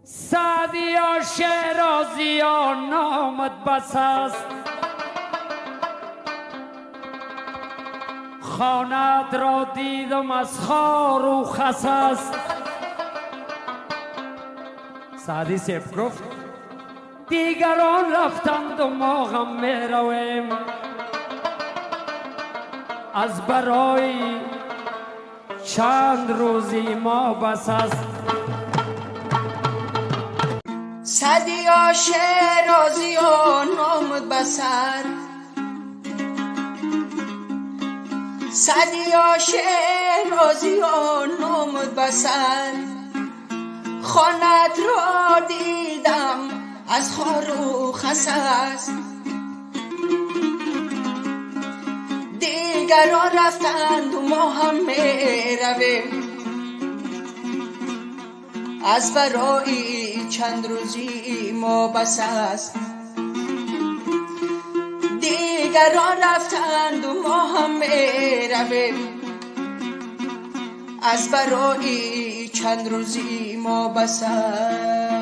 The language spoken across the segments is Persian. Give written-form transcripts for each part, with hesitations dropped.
سعدیا شیرازیا نامت بس است، خانت را دیدم از خار و خس است. سعدی سیف گفت دیگران رفتند و ما هم می رویم، از برای چند روزی ما بس است. سعدیا شیرازیا نامت بس است، سعدیا شیرازیا نامت بس است. خانت را دیدم از خار و خس است، دیگران رفتند و ما هم می رویم، از برای چند روزی ما بس است. دیگران رفتند و ما هم می رویم، از برای چند روزی ما بس است.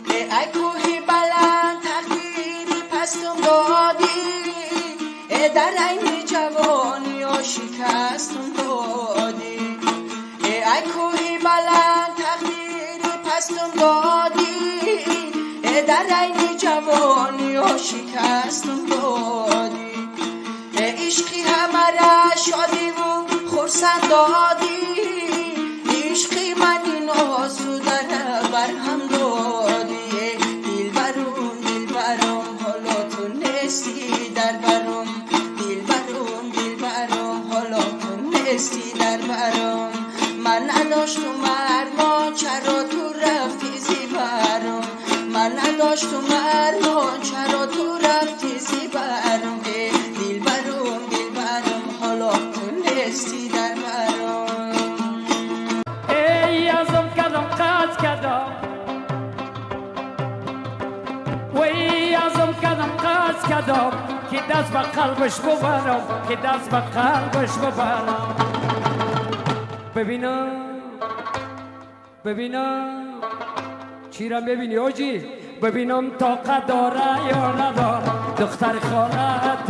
ای کوهی بلند تقدیری پستم دادی، در عین جوانی و شکستم دادی. ای کوهی بلند تقدیری پستم دادی، در عین جوانی و شکستم دادی. عشقی همه را شادی و خرسند دادی، عشقی من این آسوده را برهم دادی. دلبرم دلبرم حالا تو نیستی در برم، دلبرم دلبرم حالا تو نیستی در برم. من نداشتم ارمان چرا تو رفتی زیبرم، من نداشتم ارمان چرا تو رفتی زیبرم. دلبرم دلبرم حالا تو نیستی در برم. ای ازم کدم قد کدم، وی ازم کدم قد کدم، که دست به قلبش ببرم، که دست به قلبش ببرم. ببینم چی را ببینی آجی؟ ببینم طاقت داره یا نداره، دختر خالت